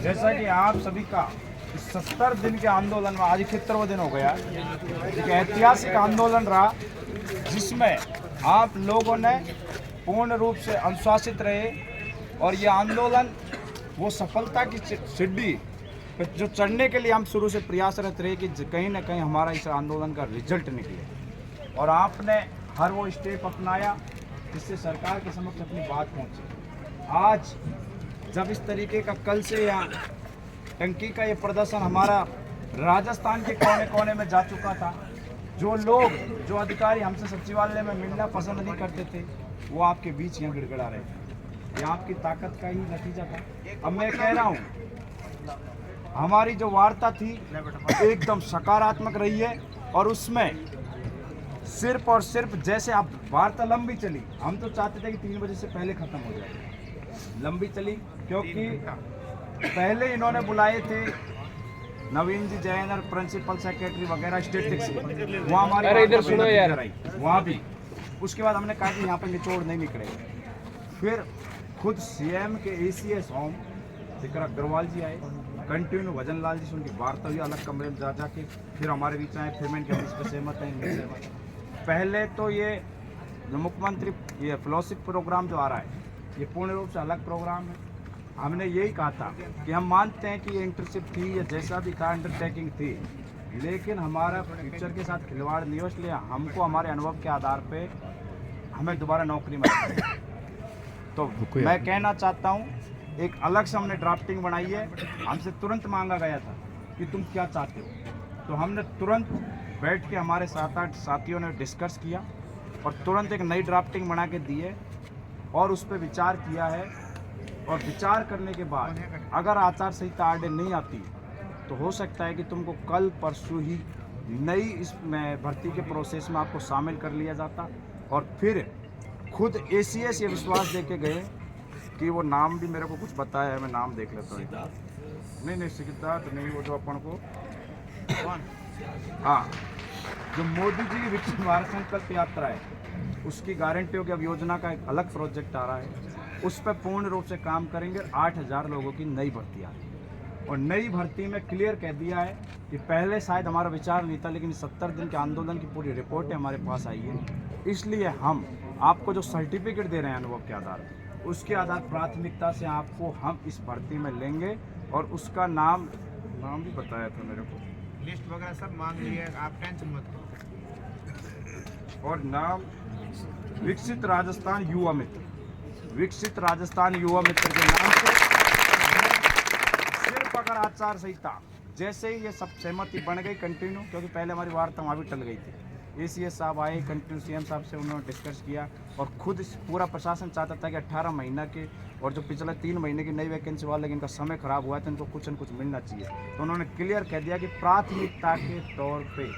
जैसा कि आप सभी का 70 दिन के आंदोलन में आज 71वां दिन हो गया, एक ऐतिहासिक आंदोलन रहा जिसमें आप लोगों ने पूर्ण रूप से अनुशासित रहे और ये आंदोलन वो सफलता की सीढ़ी पे जो चढ़ने के लिए हम शुरू से प्रयासरत रहे कि कहीं ना कहीं हमारा इस आंदोलन का रिजल्ट निकले और आपने हर वो स्टेप अपनाया जिससे सरकार के समक्ष अपनी बात पहुंची। आज जब इस तरीके का कल से यहाँ टंकी का ये प्रदर्शन हमारा राजस्थान के कोने कोने में जा चुका था, जो लोग जो अधिकारी हमसे सचिवालय में मिलना पसंद नहीं करते थे वो आपके बीच यहाँ गिड़गिड़ा रहे थे। ये आपकी ताकत का ही नतीजा था। अब मैं कह रहा हूँ हमारी जो वार्ता थी एकदम सकारात्मक रही है और उसमें सिर्फ और सिर्फ जैसे आप वार्ता लंबी चली, हम तो चाहते थे कि 3 बजे से पहले खत्म हो जाए। लंबी चली क्योंकि पहले इन्होंने बुलाए थे नवीन जी जैन और प्रिंसिपल सेक्रेटरी वगैरह स्टेटिक्स, वहाँ हमारी वहाँ भी उसके बाद हमने कहा कि यहाँ पर निचोड़ नहीं निकलेगा। फिर खुद सीएम के एसीएस होम जिक्र अग्रवाल जी आए, कंटिन्यू वजन लाल जी से उनकी वार्ता हुई अलग कमरे में जा जाके, फिर हमारे बीच आए, फिर मैं इस पर सहमत है नहीं सहमत। पहले तो ये जो मुख्यमंत्री ये फेलोशिप प्रोग्राम जो आ रहा है ये पूर्ण रूप से अलग प्रोग्राम है। हमने यही कहा था कि हम मानते हैं कि ये इंटर्नशिप थी या जैसा भी था अंडरटेकिंग थी, लेकिन हमारा फ्यूचर के साथ खिलवाड़ नहीं हो, इसलिए हमको हमारे अनुभव के आधार पे हमें दोबारा नौकरी मिले। तो मैं कहना चाहता हूँ एक अलग से हमने ड्राफ्टिंग बनाई है। हमसे तुरंत मांगा गया था कि तुम क्या चाहते हो, तो हमने तुरंत बैठ के हमारे 7-8 साथियों ने डिस्कस किया और तुरंत एक नई ड्राफ्टिंग बना के दी है और उस पर विचार किया है। और विचार करने के बाद अगर आचार संहिता आगे नहीं आती तो हो सकता है कि तुमको कल परसों ही नई इसमें भर्ती के प्रोसेस में आपको शामिल कर लिया जाता। और फिर खुद एसीएस ये विश्वास दे के गए कि वो नाम भी मेरे को कुछ बताया है, मैं नाम देख लेता हूँ। नहीं सिद्धार्थ नहीं, वो जो अपन को हाँ जो मोदी जी की विकसित भारत संकल्प यात्रा है उसकी गारंटी हो कि अब योजना का एक अलग प्रोजेक्ट आ रहा है, उस पर पूर्ण रूप से काम करेंगे। 8000 लोगों की नई भर्ती आ रही है और नई भर्ती में क्लियर कह दिया है कि पहले शायद हमारा विचार नहीं था, लेकिन 70 दिन के आंदोलन की पूरी रिपोर्ट हमारे पास आई है, इसलिए हम आपको जो सर्टिफिकेट दे रहे हैं अनुभव के आधार पर उसके आधार प्राथमिकता से आपको हम इस भर्ती में लेंगे। और उसका नाम भी बताया था मेरे को, लिस्ट वगैरह सब मांग लिए, आप टेंशन मत और नाम विकसित राजस्थान युवा मित्र, विकसित राजस्थान युवा मित्र के नाम से सिर्फ अगर आचार संहिता जैसे ही ये सब सहमति बन गई कंटिन्यू, क्योंकि पहले हमारी वार्ता वहाँ भी टल गई थी। एसीएस साहब आए, कंटिन्यू सीएम साहब से उन्होंने डिस्कस किया और खुद पूरा प्रशासन चाहता था कि 18 महीना के और जो पिछले 3 महीने की नई वैकेंसी वाला, लेकिन इनका समय खराब हुआ है तो इनको कुछ न कुछ मिलना चाहिए। तो उन्होंने क्लियर कह दिया कि प्राथमिकता के तौर पे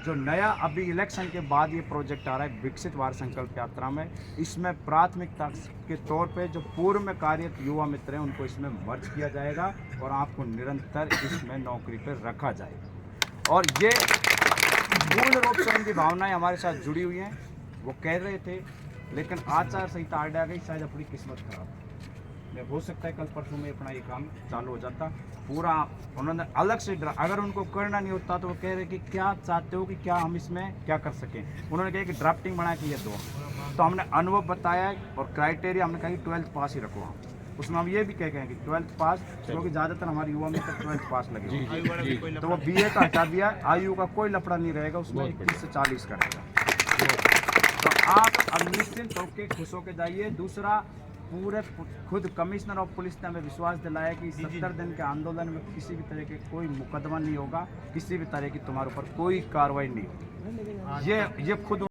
जो नया अभी इलेक्शन के बाद ये प्रोजेक्ट आ रहा है विकसित भारत संकल्प यात्रा में, इसमें प्राथमिकता के तौर पे जो पूर्व में कार्यरत युवा मित्र हैं उनको इसमें मर्ज किया जाएगा और आपको निरंतर इसमें नौकरी पर रखा जाएगा। और ये पूर्ण रूप से उनकी भावनाएं हमारे साथ जुड़ी हुई हैं। वो कह रहे थे लेकिन आचार संहिता आ गई, शायद अपनी किस्मत खराब हो सकता है कल परसों में अपना ये काम चालू हो जाता पूरा। उन्होंने अलग से अगर उनको करना नहीं होता तो वो कह रहे कि क्या चाहते हो कि क्या हम इसमें क्या कर सकें। उन्होंने कहा कि ड्राफ्टिंग बना के ये दो, तो हमने अनुभव बताया और क्राइटेरिया हमने कहा कि 12th पास ही रखो। उसमें हम ये भी कह गए कि 12th पास, क्योंकि ज़्यादातर हमारे युवा में 12th पास लगे, तो वो BA का हटा दिया, आयु का कोई लफड़ा नहीं रहेगा, उसमें 21 से 40 का रहेगा। तो आप अब निश्चिंत होकर खुश होकर जाइए। दूसरा, पूरे खुद कमिश्नर ऑफ पुलिस ने हमें विश्वास दिलाया कि 70 दिन के आंदोलन में किसी भी तरह के कोई मुकदमा नहीं होगा, किसी भी तरह की तुम्हारे ऊपर कोई कार्रवाई नहीं होगी। ये खुद